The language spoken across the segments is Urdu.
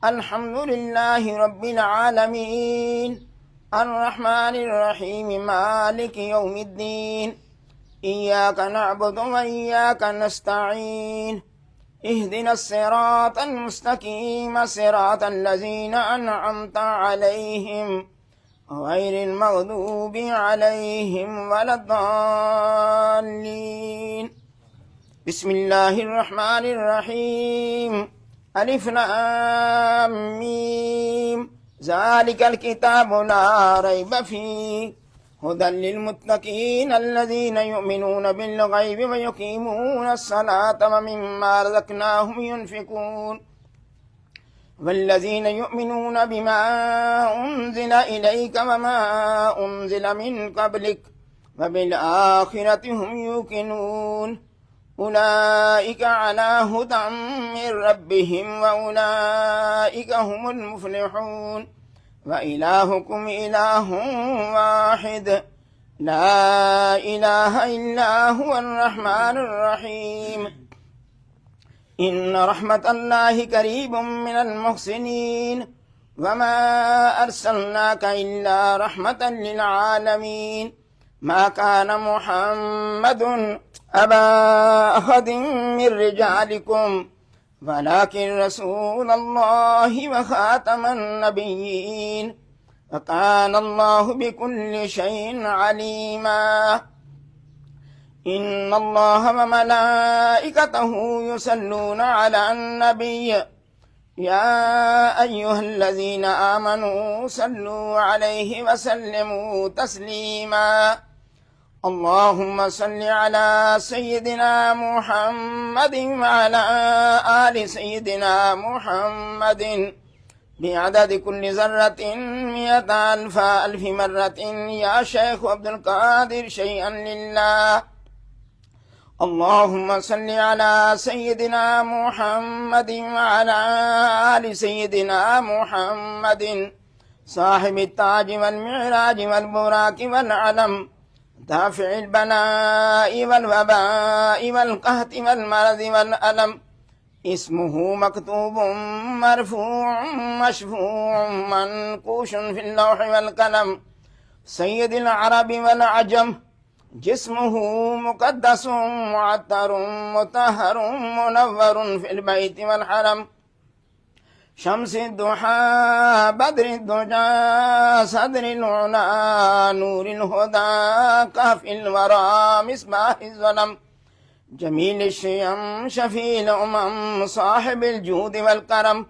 الحمد لله رب العالمين الرحمن الرحيم مالك يوم الدين إياك نعبد وإياك نستعين اهدنا الصراط المستقيم صراط الذين أنعمت عليهم غير المغضوب عليهم ولا الضالين. بسم الله الرحمن الرحيم. ألف لام ميم ذلك الكتاب لا ريب فيه هدى للمتقين الذين يؤمنون بالغيب ويقيمون الصلاة ومما رزقناهم ينفقون والذين يؤمنون بما أنزل إليك وما أنزل من قبلك وبالآخرة هم يوقنون أولئك على هدى من ربهم وأولئك هم المفلحون. وإلهكم إله واحد لا إله إلا هو الرحمن الرحيم. إن رحمة الله قريب من المحسنين وما أرسلناك إلا رحمة للعالمين. ما كان محمد أبا أحد من رجالكم ولكن رسول الله وخاتم النبيين وكان الله بكل شيء عليما. إن الله وملائكته يصلون على النبي يا أيها الذين آمنوا صلوا عليه وسلموا تسليما. اللهم صل على سيدنا محمد وعلى آل سيدنا محمد بعدد كل ذرة 100,000 مرة يا شيخ عبد القادر شيئا لله. اللهم صل على سيدنا محمد وعلى آل سيدنا محمد صاحب التاج والمعراج والبراك والعلم دافع البلاء والوباء والقهط والمرض والألم. اسمه مكتوب مرفوع مشفوع منقوش في اللوح والقلم. سيد العرب والعجم جسمه مقدس معطر مطهر منور في البيت والحرم. شمس الضحى بدر الدجى صدر العلا نور الهدى كهف الورى مصباح الظلم. جميل الشيم شفيع الأمم صاحب الجود والكرم.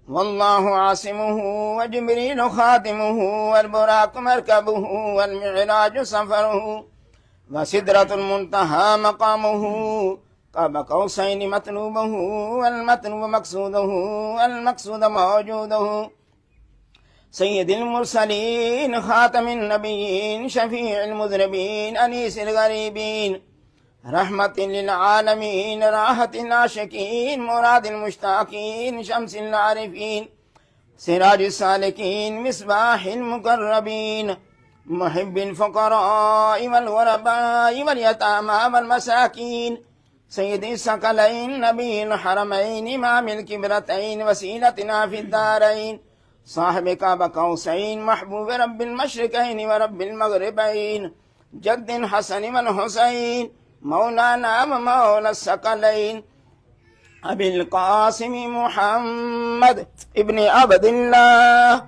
والله عاصمه وجبريل خادمه والبراق مركبه والمعراج سفره وسدرة المنتهى مقامه قاب قوسين مطلوبه والمطلوب مقصوده والمقصود موجوده. سيد المرسلين خاتم النبيين شفيع المذنبين أنيس الغريبين رحمة للعالمين راحة العاشقين مراد المشتاقين شمس العارفين سراج السالكين مصباح المقربين محب الفقراء والغرباء واليتامى والمساكين. سيد الثقلين نبي الحرمين إمام الكبرتين وسيلتنا في الدارين صاحب قاب قوسين محبوب رب المشرقين ورب المغربين جد حسن والحسين مولانا ومولى الثقلين أبي القاسم محمد ابن عبد الله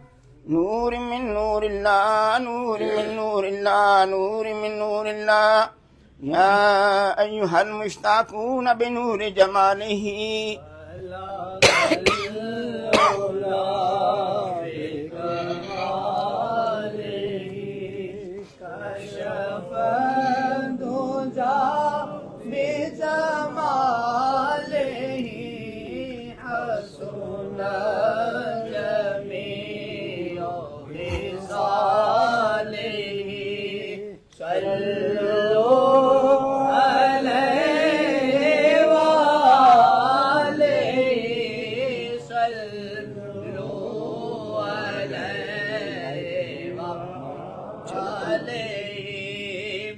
نور من نور الله نور من نور الله نور من نور الله. يا أيها المشتاقون بنور جماله كشف الدجى بجماله حسن جميع خصاله. صلوا عليه وآله صلوا عليه وآله.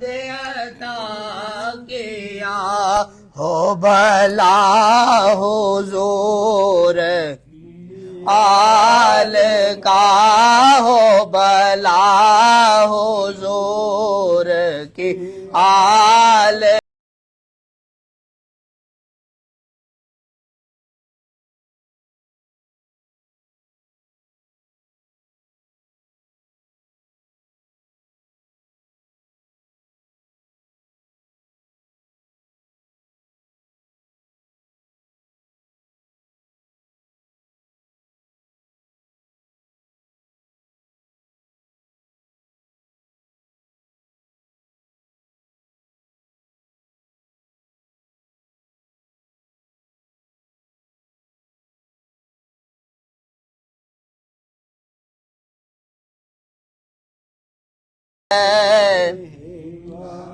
دے عطا کیا ہو بھلا حضور آل کا ہو بھلا حضور کی آل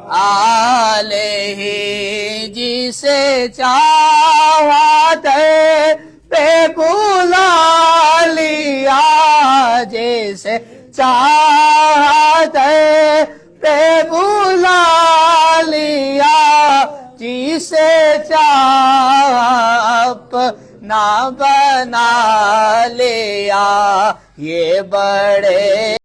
آلہ جسے چاہت پہ بلا لیا جسے چاہت پہ بلا لیا جسے چاہ اپنا بنا لیا یہ بڑے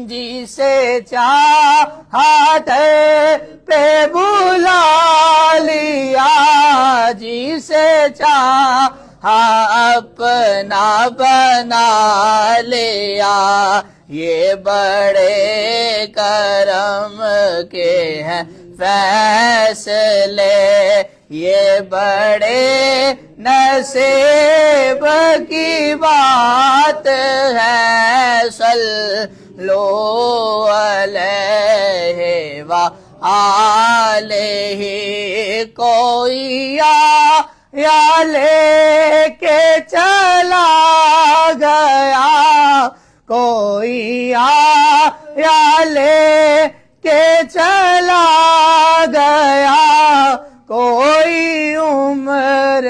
جسے چاہت پہ بلا لیا جسے چاہ اپنا بنا لیا یہ بڑے کرم کے ہیں فیصلے یہ بڑے نصیب کی بات ہے صلو علیہ وآلہ کوئی یا لے کے چلا گیا کوئی یا لے کے چلا گیا کوئی عمر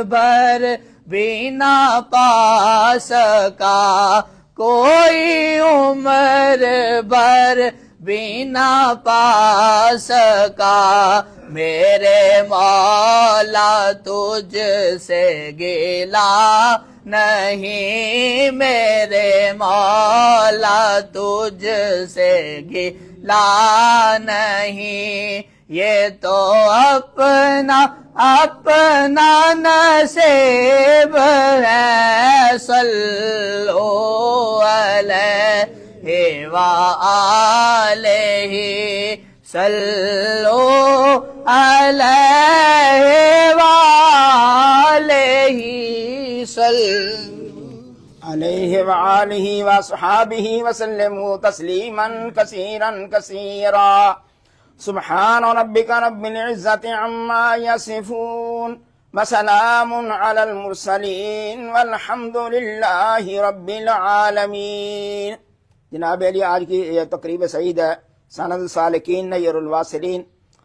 بھر بھی نہ پا سکا کوئی عمر بھر بھی نہ پا سکا میرے مولا تجھ سے گلا نہیں میرے مولا تجھ سے گلا نہیں یہ تو اپنا نصیب ہے صلو علیہ وآلہ صلو علیہ وآلہ علیہ وآلہ وصحابہ وسلموا تسلیما کثیرا کثیرا سبحان ربک رب العزت عما یصفون وسلام علی المرسلین والحمد للہ رب العالمین۔ جناب علی آج کی یہ تقریب سعید ہے سند السالکین نیر الواصلین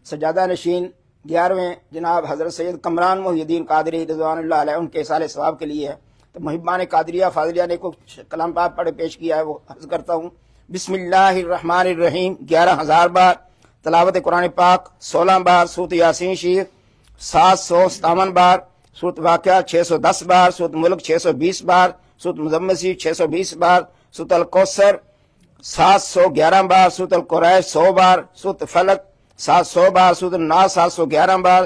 سجادہ نشین 11ویں جناب حضرت سید کمران محی الدین قادری رضوان اللہ علیہ ان کے اصال ثواب کے لیے ہے۔ تو محبان قادریہ فاضلیہ نے کچھ کلام پاک پڑھ پیش کیا ہے وہ عرض کرتا ہوں۔ بسم اللہ الرحمن الرحیم 11,000 بار تلاوت قرآن پاک 16 بار سورۃ یاسین شریف 757 بار سورۃ واقعہ 610 بار سورۃ ملک 620 بار سورۃ مزمسی 620 بار سورۃ الکوثر 711 بار سورۃ القریش 100 بار سورۃ فلق 700 بار سورۃ الناس 711 بار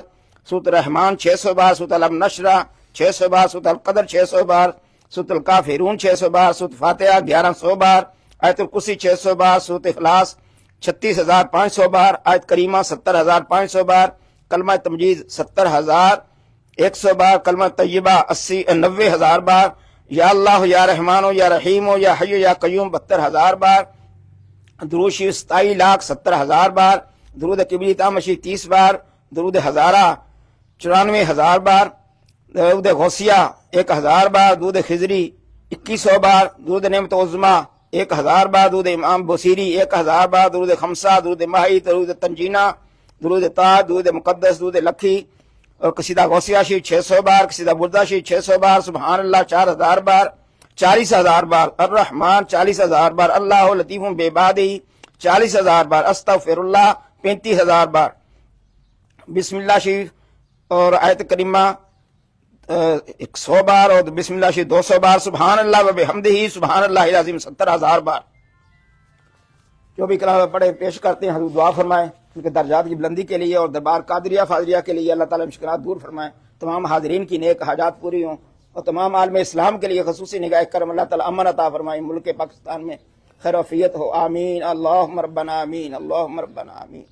سورۃ الرحمان 600 بار سورۃ الم نشرہ 600 بار سورۃ القدر 600 بار سورۃ الکافرون 600 بار سورۃ فاتحہ 1100 بار آیت الکرسی 600 بار سورۃ اخلاص 36,500 بار آیت کریمہ 70,500 بار کلمہ تمجید 70,100 بار کلمہ طیبہ 90,000 بار یا اللہ یا رحمان یا رحیم یا حی یا قیوم 72,000 بار، درود شریف 27,70,000 بار، درود قبلی تامشی 30 بار، درود ہزارہ 94,000 بار، درود غوثیہ 1,000 بار، درود خضری 2100 بار، درود نعمت عظمیٰ 1,000 بار، درود امام بصیری 1,000 بار، درود خمسہ، درود ماہی، درود تنجینہ، درود تاج، درود مقدس، درود لکھی، اور قصیدہ غوثیہ شریف 600 بار، قصیدہ بردہ شریف 600 بار، سبحان اللہ 4,000 بار، 40,000 بار، الرحمن 40,000 بار، اللہ لطیف بعبادہ 40,000 بار، استغفر اللہ 35,000 بار، بسم اللہ شریف اور آیت کریمہ 100 بار، اور بسم اللہ شریف 200 بار، سبحان اللہ و بحمدہ سبحان اللہ العظیم 70,000 بار۔ جو بھی کلام پڑھے پیش کرتے ہیں حضور دعا فرمائیں ان کے درجات کی بلندی کے لیے، اور دربار قادریہ فاضلیہ کے لیے اللہ تعالیٰ مشکلات دور فرمائیں، تمام حاضرین کی نیک حاجات پوری ہوں، اور تمام عالم اسلام کے لیے خصوصی نگاہ کرم اللہ تعالیٰ امن عطا فرمائیں، ملک پاکستان میں خیر و عافیت ہو، آمین، اللہم ربنا آمین، اللہم ربنا آمین۔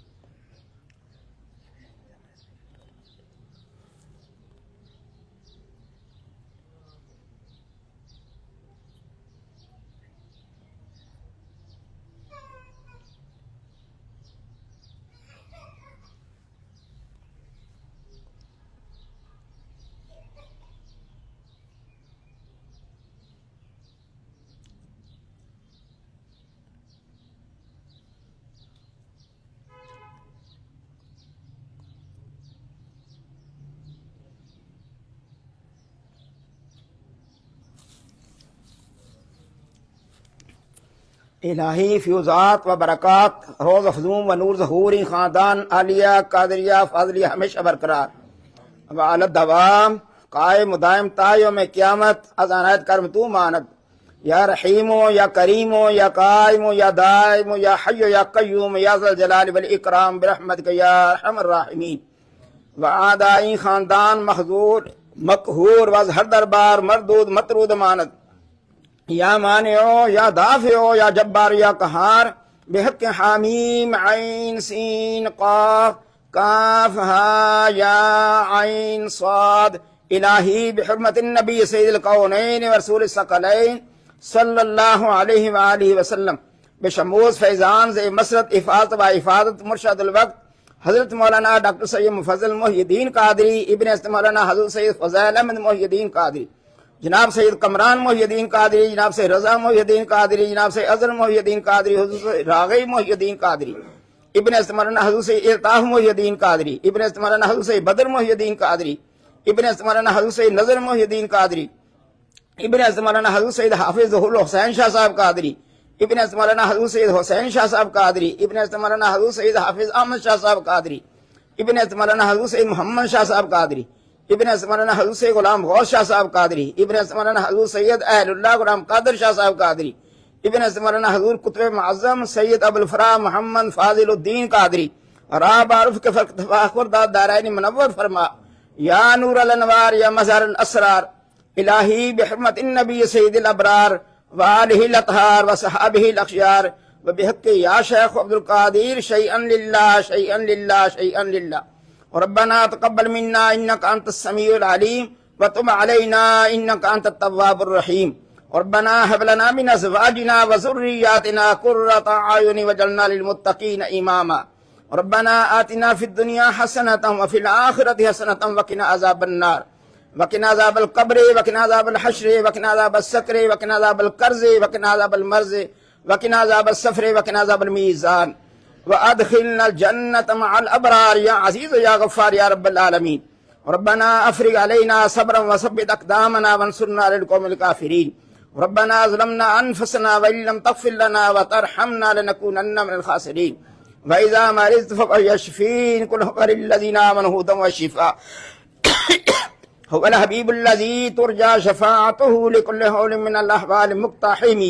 الہی فیوزات و برکات روز افزوم و نور ظہوری خاندان عالیہ قادریہ فاضلیہ ہمیشہ برقرار و علی الدوام قائم و دائم تا یوم قیامت از عنایت کرم تو ماند، یا رحیم یا کریم یا قائم یا دائم یا حی یا قیوم یا ذا الجلال والاکرام برحمتک یا ارحم الراحمین۔ و آدائی خاندان محظور مقہور و از ہر دربار مردود مطرود ماند، یا مانعو یا دافعو یا جبار یا قہار بحق حامیم عین سین قاف کاف ہا یا عین صاد، الہی بحرمت النبی سید القونین ورسول الثقلین صلی اللہ علیہ وآلہ وسلم، بشموز فیضان سے مسرت افاظت و افادت مرشد الوقت حضرت مولانا ڈاکٹر سید مفضل محی الدین قادری ابن حضرت مولانا حضرت سید فضیل احمد محی الدین قادری، جناب سید کمران محی الدین قادری، جناب سید رضا محی الدین قادری، جناب سید اظہر محی الدین قادری، حضرت سید راغی محی الدین قادری، ابن حضرت مولانا حضرت سید الطاف محی الدین قادری، ابن حضرت مولانا حضرت سید بدر محی الدین قادری، ابن حضرت مولانا حضرت سید نظر محی الدین قادری، ابن حضرت مولانا حضرت سید حافظ ظہور الحسین شاہ صاحب قادری، ابن حضرت مولانا حضرت سید حسین شاہ صاحب قادری، ابن حضرت مولانا حضرت سید حافظ احمد شاہ صاحب قادری، ابن حضرت مولانا حضرت سید محمد شاہ صاحب قادری، ابن حضرت مولانا حضرت سید غلام غوث شاہ صاحب قادری، ابن حضرت مولانا حضرت سید اہل اللہ غلام قادر شاہ صاحب قادری، ابن حضرت مولانا حضرت قطب معظم سید ابو الفرا محمد فاضل الدین قادری، راب عارف کے فرق تفاخر داد دارین منور فرما، یا نور الانوار یا مظہر الاسرار، الہی بحرمت النبی سید الابرار وآلہ الاطہار وصحابہ الاخیار وبحق یا شیخ عبد القادر شیئا للہ شیئا للہ شیئا للہ، ربنا تقبل منا انك انت السميع العليم وتب علينا انك انت التواب الرحيم، ربنا هب لنا من ازواجنا وذرياتنا قرة اعين واجعلنا للمتقين اماما، ربنا آتنا في الدنيا حسنة وفي الآخرة حسنة وقنا عذاب النار، وقنا عذاب القبر وقنا عذاب الحشر وقنا عذاب السكر وقنا عذاب القرز وقنا عذاب المرز وقنا عذاب السفر وقنا عذاب الميزان، وادخلنا الجنة مع الابرار يا عزيز يا غفار يا رب العالمين، ربنا افرغ علينا صبرا وثبت اقدامنا وانصرنا للقوم الكافرين، ربنا ظلمنا انفسنا وان لم تغفر لنا وترحمنا لنكونن من الخاسرين، واذا مرضت فهو يشفين، قل هو للذين امنوا هدى وشفاء، هو الحبيب الذي ترجى شفاعته لكل هول من الاحوال مقتحم،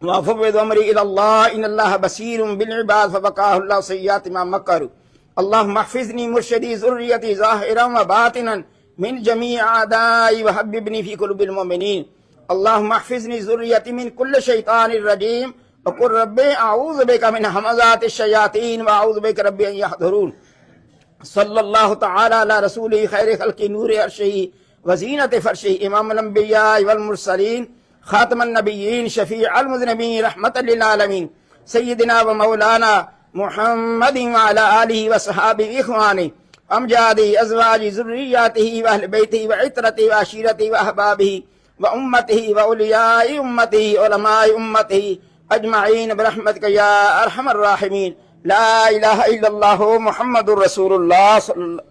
وفوض امري الى الله ان الله بصير بالعباد فبقاه الله سيئات ما مكروا، اللهم احفظني مرشدي ذريتي ظاهرا وباطنا من جميع اعدائي وحببني في قلوب المؤمنين، اللهم احفظني ذريتي من كل شيطان رجيم، وقل ربي اعوذ بك من همزات الشياطين واعوذ بك ربي ان يحضرون، صلی اللہ تعالی علی رسول خیر خلق نور عرشہ وزینت فرشہ امام الانبیاء والمرسلین خاتم النبیین شفیع المذنبین رحمت للعالمین سیدنا و مولانا محمد وعلى آلہ وصحابہ اخوانہ امجاد ازواج ذریاتہ واہل بیتہ وعطرتہ وعشیرتہ واحبابہ وامتہ واولیاء امتہ علماء امتہ اجمعین برحمتک یا ارحم الراحمین لا الہ الا اللہ محمد رسول اللہ صلی اللہ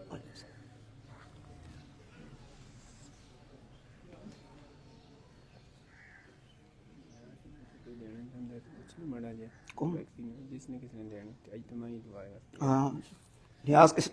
جس نے کسی نے دینا اجتماعی دعا ہے ہاں نیاز کس